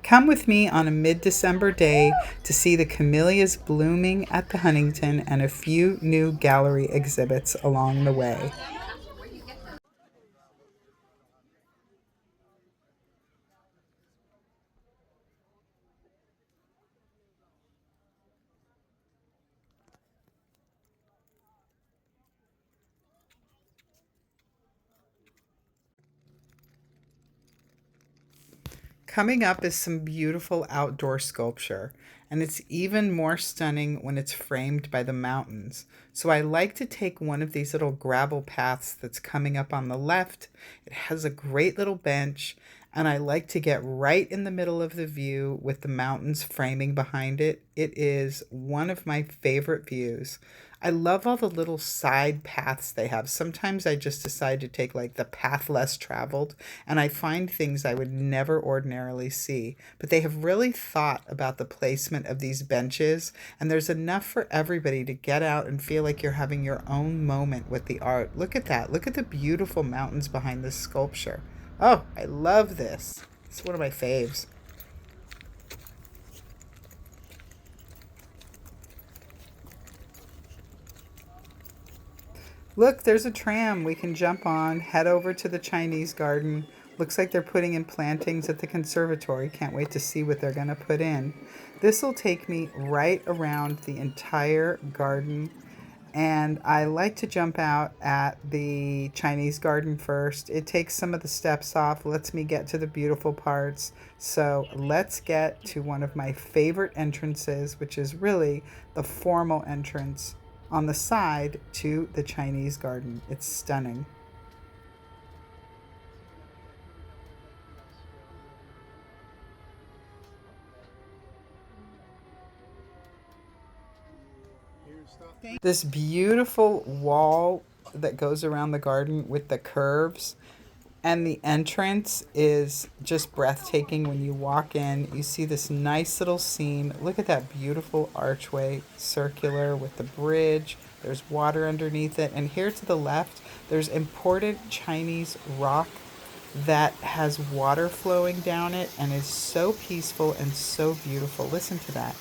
Come with me on a mid-December day to see the camellias blooming at the Huntington and a few new gallery exhibits along the way. Coming up is some beautiful outdoor sculpture, and it's even more stunning when it's framed by the mountains. So I like to take one of these little gravel paths that's coming up on the left. It has a great little bench, and I like to get right in the middle of the view with the mountains framing behind it. It is one of my favorite views. I love all the little side paths they have. Sometimes I just decide to take like the path less traveled, and I find things I would never ordinarily see. But they have really thought about the placement of these benches, and there's enough for everybody to get out and feel like you're having your own moment with the art. Look at that. Look at the beautiful mountains behind this sculpture. Oh, I love this. It's one of my faves. Look, there's a tram we can jump on, head over to the Chinese garden. Looks like they're putting in plantings at the conservatory. Can't wait to see what they're going to put in. This will take me right around the entire garden. And I like to jump out at the Chinese garden first. It takes some of the steps off, lets me get to the beautiful parts. So let's get to one of my favorite entrances, which is really the formal entrance on the side to the Chinese garden. It's stunning. This beautiful wall that goes around the garden with the curves, and the entrance is just breathtaking. When you walk in, you see this nice little scene. Look at that beautiful archway, circular with the bridge. There's water underneath it. And here to the left, there's imported Chinese rock that has water flowing down it and is so peaceful and so beautiful. Listen to that.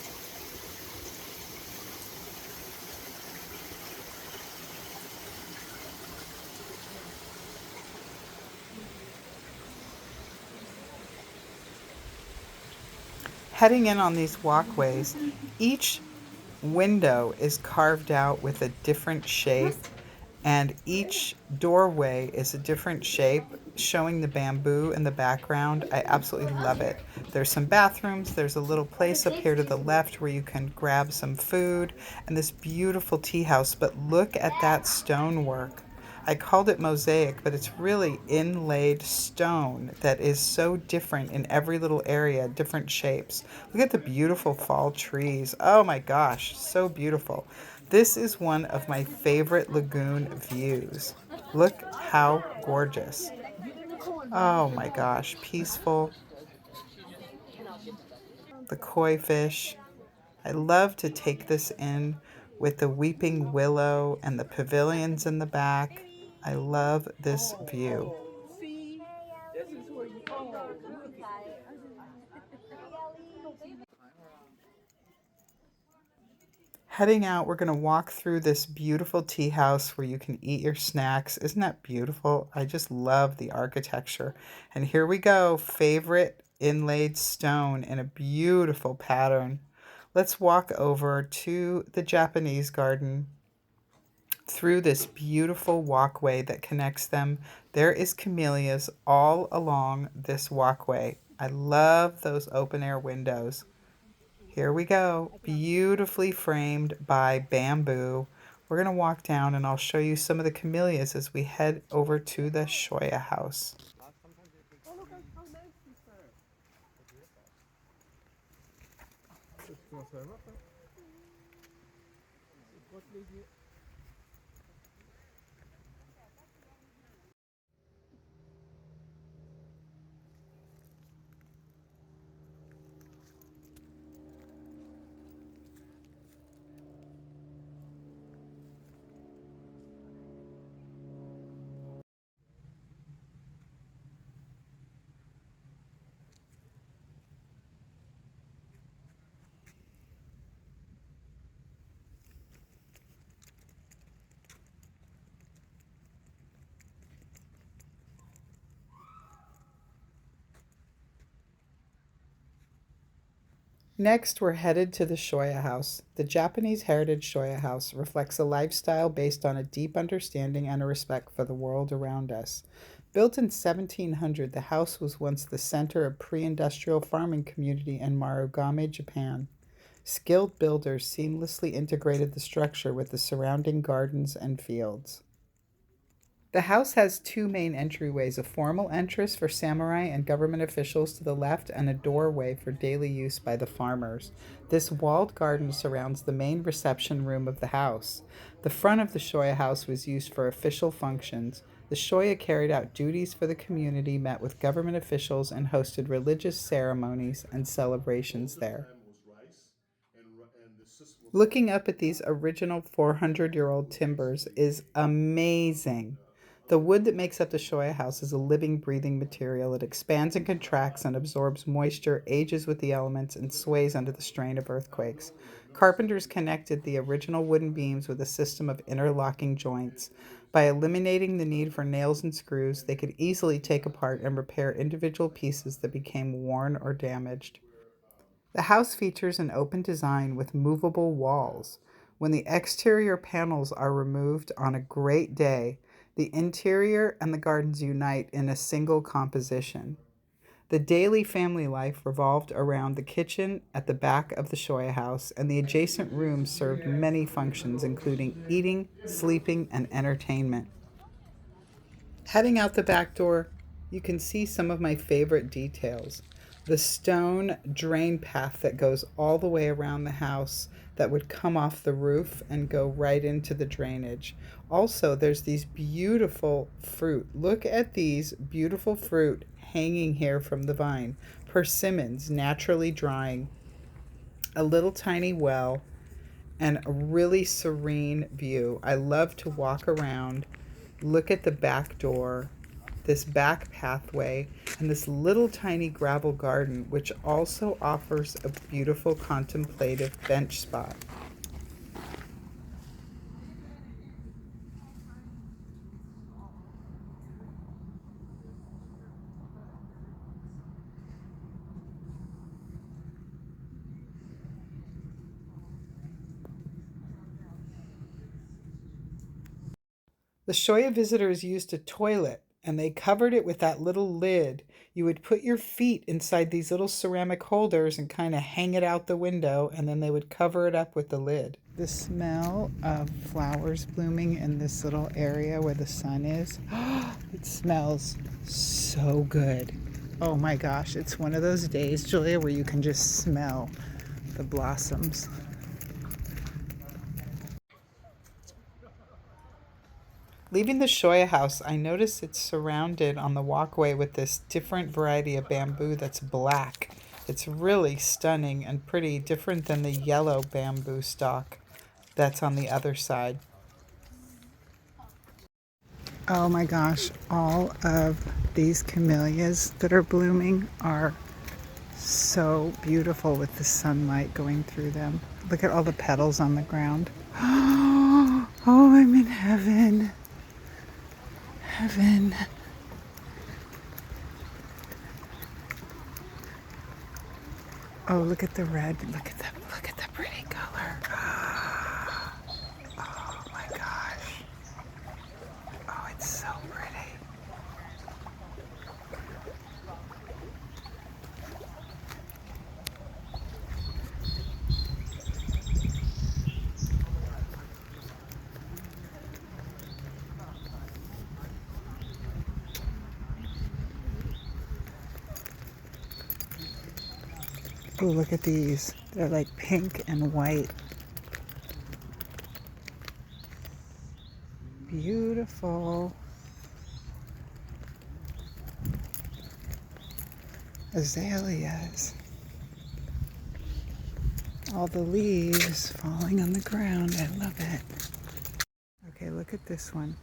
Heading in on these walkways, each window is carved out with a different shape, and each doorway is a different shape, showing the bamboo in the background. I absolutely love it. There's some bathrooms, there's a little place up here to the left where you can grab some food, and this beautiful tea house. But look at that stonework. I called it mosaic, but it's really inlaid stone that is so different in every little area, different shapes. Look at the beautiful fall trees. Oh my gosh, so beautiful. This is one of my favorite lagoon views. Look how gorgeous. Oh my gosh, peaceful. The koi fish. I love to take this in with the weeping willow and the pavilions in the back. I love this view. Heading out, we're going to walk through this beautiful tea house where you can eat your snacks. Isn't that beautiful? I just love the architecture. And here we go, favorite inlaid stone in a beautiful pattern. Let's walk over to the Japanese garden through this beautiful walkway that connects them. There is camellias all along this walkway. I love those open air windows. Here we go, beautifully framed by bamboo. We're going to walk down and I'll show you some of the camellias as we head over to the Shoya House. Next, we're headed to the Shoya House. The Japanese heritage Shoya House reflects a lifestyle based on a deep understanding and a respect for the world around us. Built in 1700, the house was once the center of pre-industrial farming community in Marugame, Japan. Skilled builders seamlessly integrated the structure with the surrounding gardens and fields. The house has two main entryways, a formal entrance for samurai and government officials to the left and a doorway for daily use by the farmers. This walled garden surrounds the main reception room of the house. The front of the Shoya house was used for official functions. The Shoya carried out duties for the community, met with government officials, and hosted religious ceremonies and celebrations there. Looking up at these original 400-year-old timbers is amazing. The wood that makes up the Shoya house is a living, breathing material. It expands and contracts and absorbs moisture, ages with the elements, and sways under the strain of earthquakes. Carpenters connected the original wooden beams with a system of interlocking joints. By eliminating the need for nails and screws, they could easily take apart and repair individual pieces that became worn or damaged. The house features an open design with movable walls. When the exterior panels are removed on a great day, the interior and the gardens unite in a single composition. The daily family life revolved around the kitchen at the back of the Shoya house, and the adjacent rooms served many functions, including eating, sleeping, and entertainment. Heading out the back door, you can see some of my favorite details. The stone drain path that goes all the way around the house that would come off the roof and go right into the drainage. Also, there's these beautiful fruit. Look at these beautiful fruit hanging here from the vine. Persimmons naturally drying, a little tiny well, and a really serene view. I love to walk around, look at the back door, this back pathway, and this little tiny gravel garden, which also offers a beautiful contemplative bench spot. The Shoya visitors used a toilet and they covered it with that little lid. You would put your feet inside these little ceramic holders and kind of hang it out the window, and then they would cover it up with the lid. The smell of flowers blooming in this little area where the sun is, it smells so good. Oh my gosh, it's one of those days, Julia, where you can just smell the blossoms. Leaving the Shoya house, I notice it's surrounded on the walkway with this different variety of bamboo that's black. It's really stunning and pretty, different than the yellow bamboo stalk that's on the other side. Oh my gosh, all of these camellias that are blooming are so beautiful with the sunlight going through them. Look at all the petals on the ground. Oh, I'm in heaven. Heaven. Oh, look at the red. Look at the pretty color. Oh my gosh. Oh, it's so pretty. Oh, look at these. They're like pink and white. Beautiful. Azaleas. All the leaves falling on the ground. I love it. Okay, look at this one.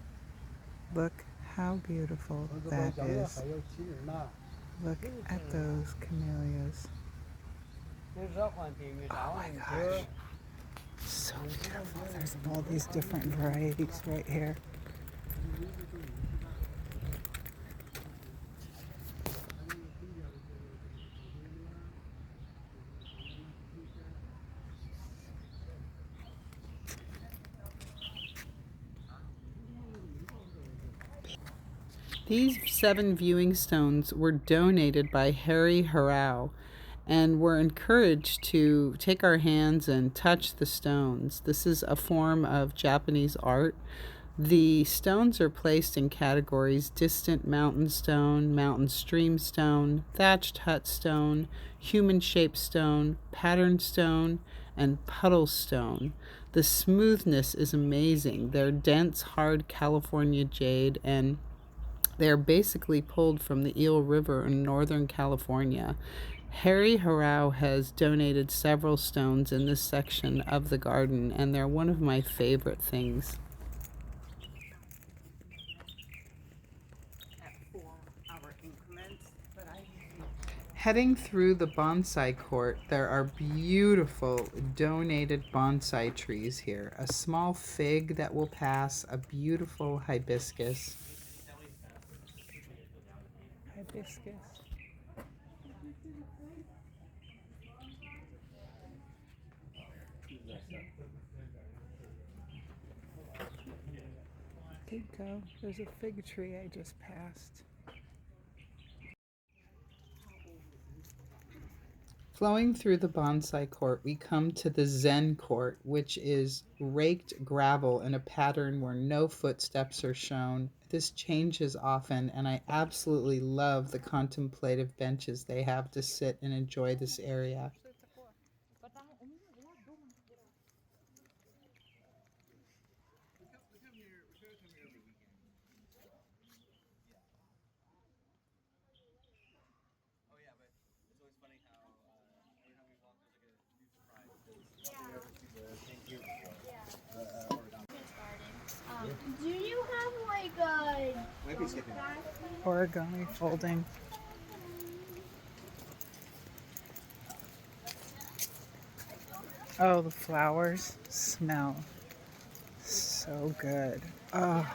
Look how beautiful that is. Look at those camellias. Oh my gosh. So beautiful. There's all these different varieties right here. These 7 viewing stones were donated by Harry Harrao, and we're encouraged to take our hands and touch the stones. This is a form of Japanese art. The stones are placed in categories: distant mountain stone, mountain stream stone, thatched hut stone, human shaped stone, pattern stone, and puddle stone. The smoothness is amazing. They're dense, hard California jade, and they're basically pulled from the Eel River in Northern California. Harry Harrao has donated several stones in this section of the garden, and they're one of my favorite things. Heading through the Bonsai Court, there are beautiful donated bonsai trees here. A small fig that will pass, a beautiful hibiscus. Good go. There's a fig tree I just passed. Flowing through the Bonsai Court, we come to the Zen Court, which is raked gravel in a pattern where no footsteps are shown. This changes often, and I absolutely love the contemplative benches they have to sit and enjoy this area. Do you have like a Origami folding. Oh, the flowers smell so good. Oh.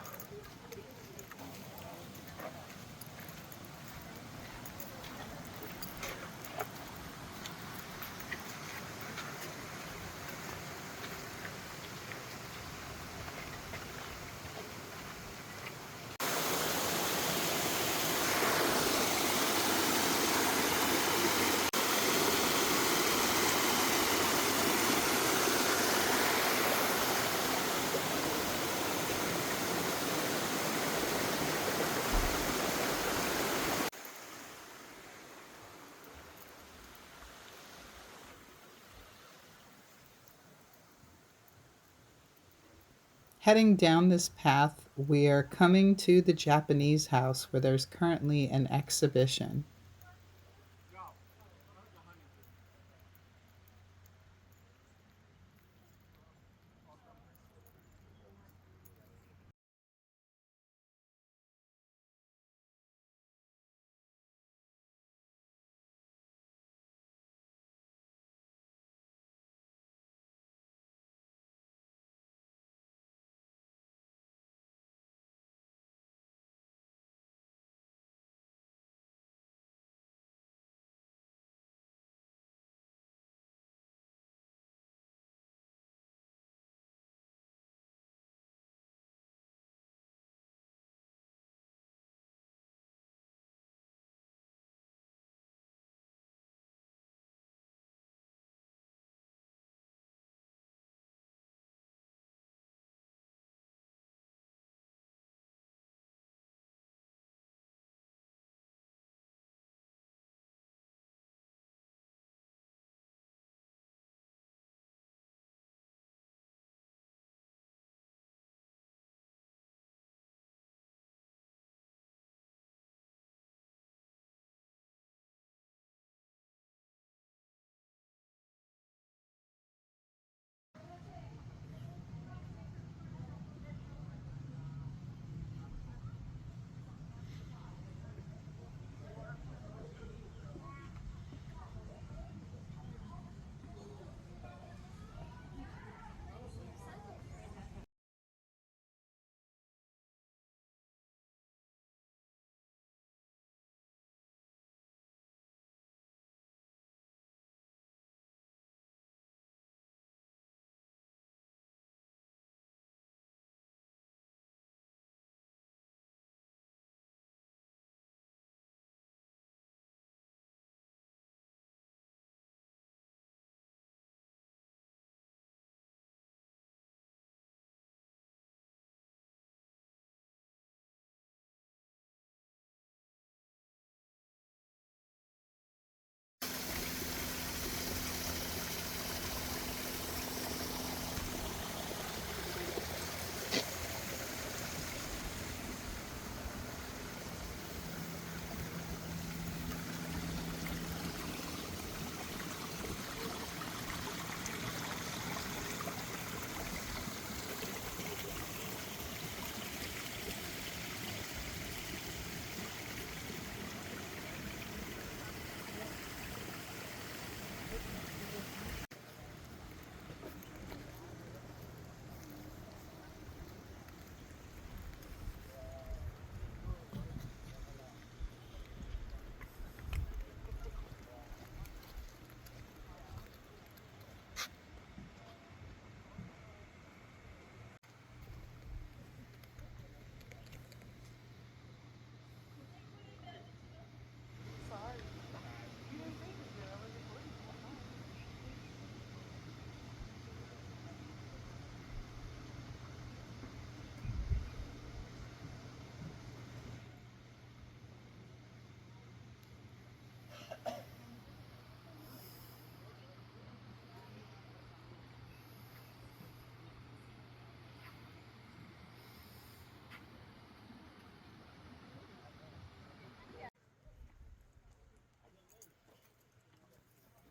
Heading down this path, we are coming to the Japanese house where there's currently an exhibition.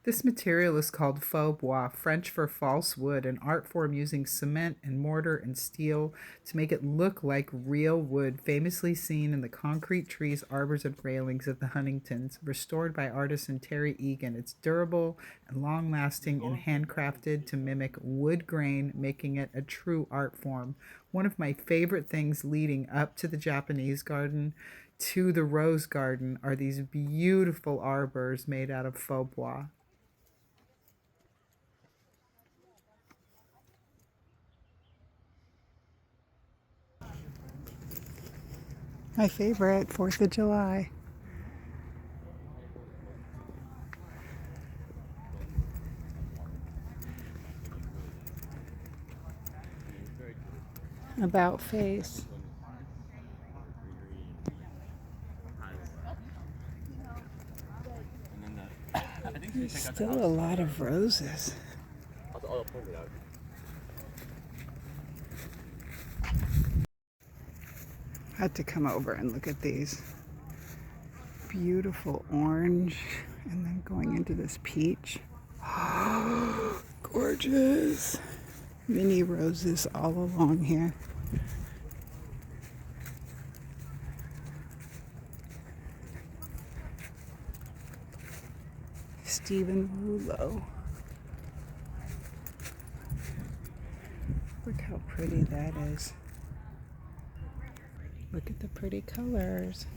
This material is called Faux Bois, French for false wood, an art form using cement and mortar and steel to make it look like real wood, famously seen in the concrete trees, arbors, and railings of the Huntingtons, restored by artisan Terry Egan. It's durable and long-lasting and handcrafted to mimic wood grain, making it a true art form. One of my favorite things leading up to the Japanese garden to the rose garden are these beautiful arbors made out of faux bois. My favorite, 4th of July. About face. There's still a lot of roses. I had to come over and look at these. Beautiful orange, and then going into this peach. Gorgeous. Mini roses all along here. Stephen Rouleau. Look how pretty that is. Look at the pretty colors.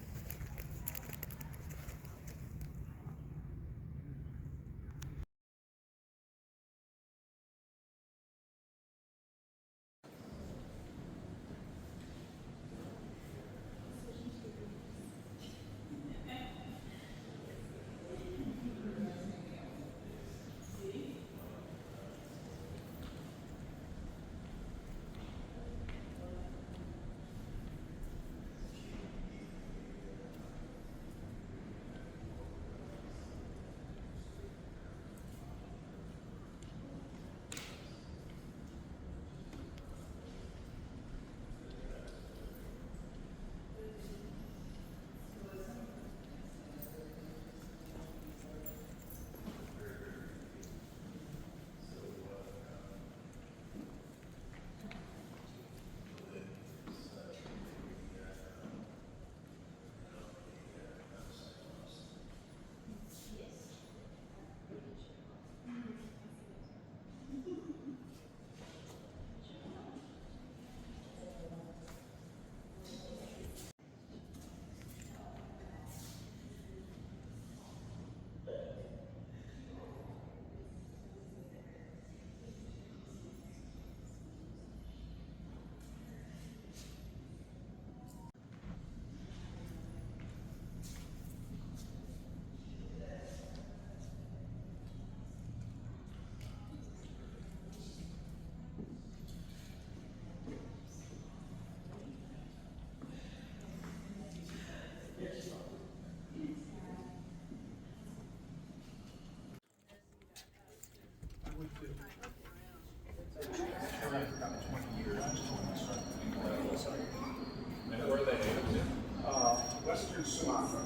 Western Sumatra.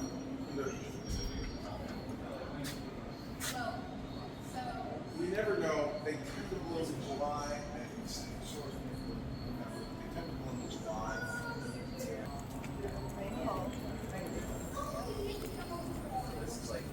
We never know. They tend to bloom in July. I think it's sort of they tend to bloom in July. This is like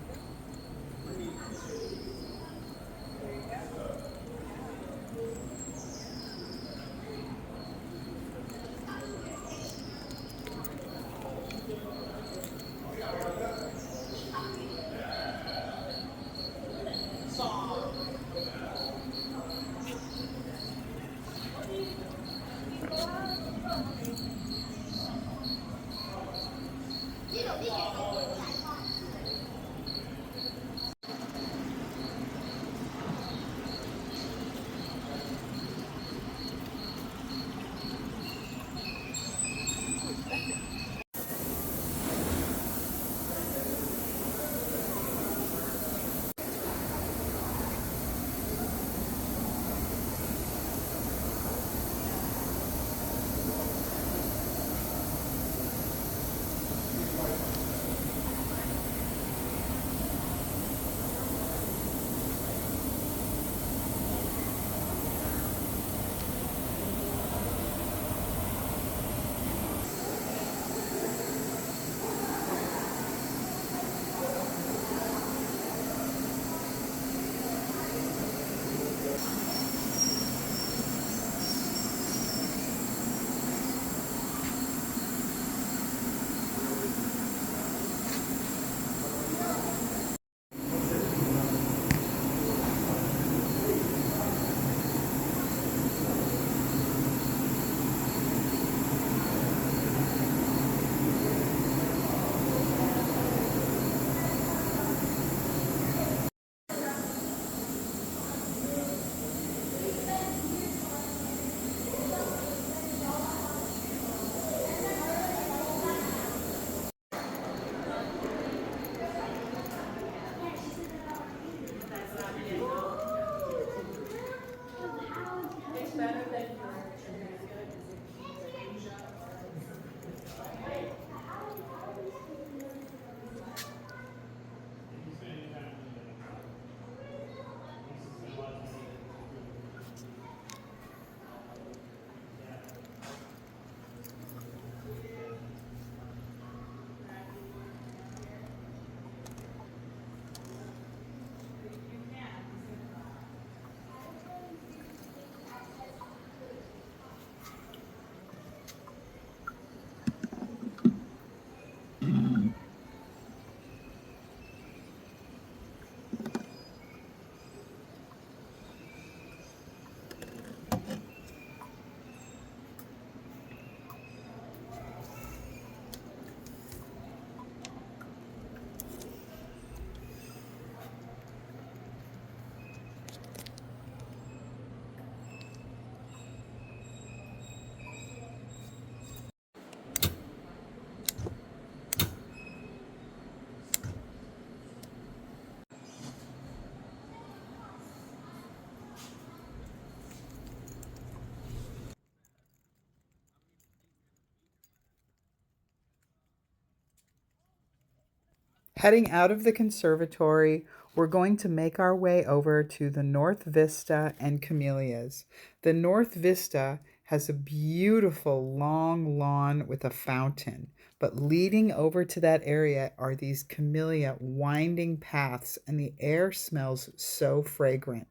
Heading out of the conservatory, we're going to make our way over to the North Vista and Camellias. The North Vista has a beautiful long lawn with a fountain, but leading over to that area are these camellia winding paths, and the air smells so fragrant.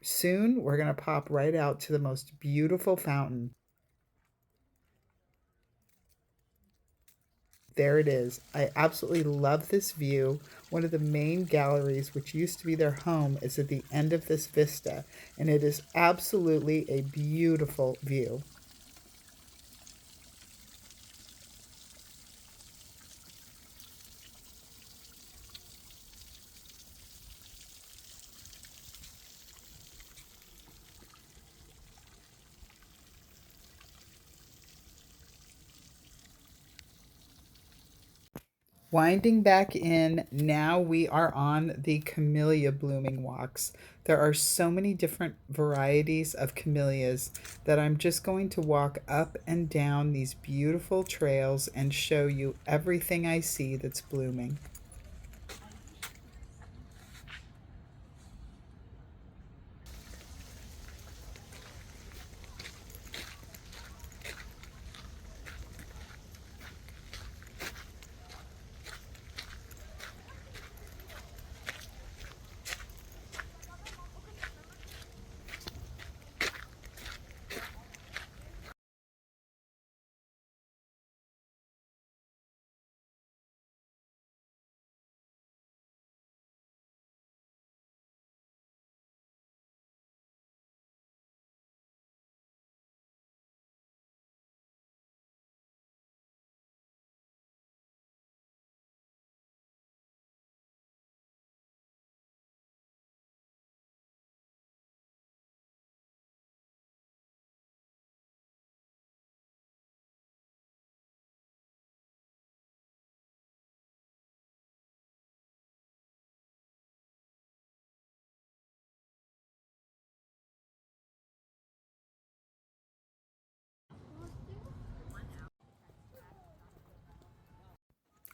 Soon, we're going to pop right out to the most beautiful fountain. There it is. I absolutely love this view. One of the main galleries, which used to be their home, is at the end of this vista, and it is absolutely a beautiful view. Winding back in, now we are on the camellia blooming walks. There are so many different varieties of camellias that I'm just going to walk up and down these beautiful trails and show you everything I see that's blooming.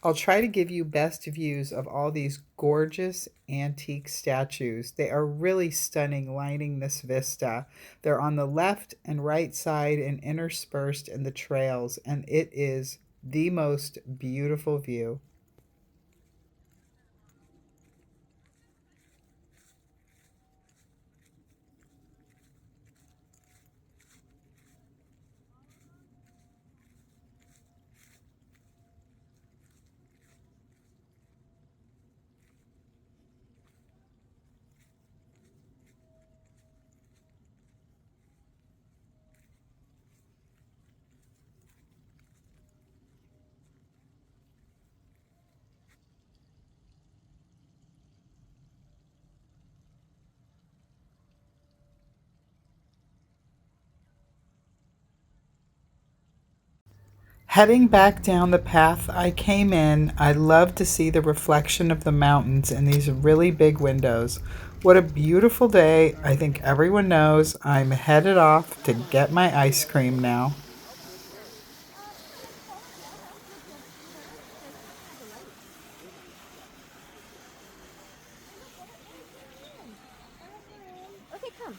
I'll try to give you best views of all these gorgeous antique statues. They are really stunning, lining this vista. They're on the left and right side and interspersed in the trails, and it is the most beautiful view. Heading back down the path I came in, I love to see the reflection of the mountains in these really big windows. What a beautiful day. I think everyone knows I'm headed off to get my ice cream now. Okay, come.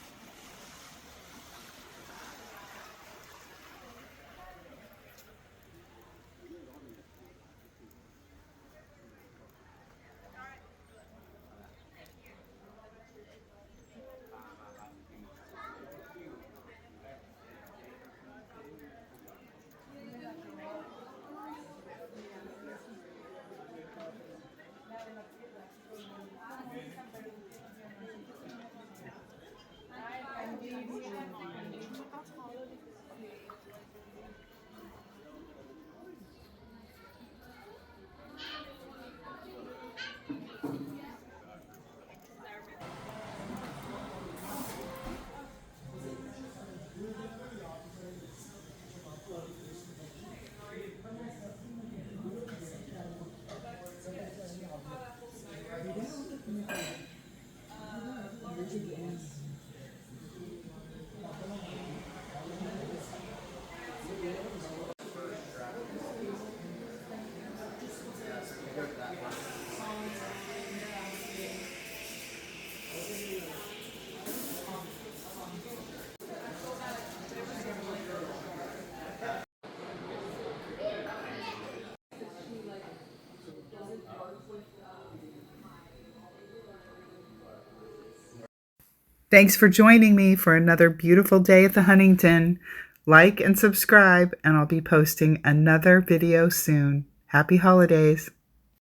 Thanks for joining me for another beautiful day at the Huntington. Like and subscribe, and I'll be posting another video soon. Happy holidays.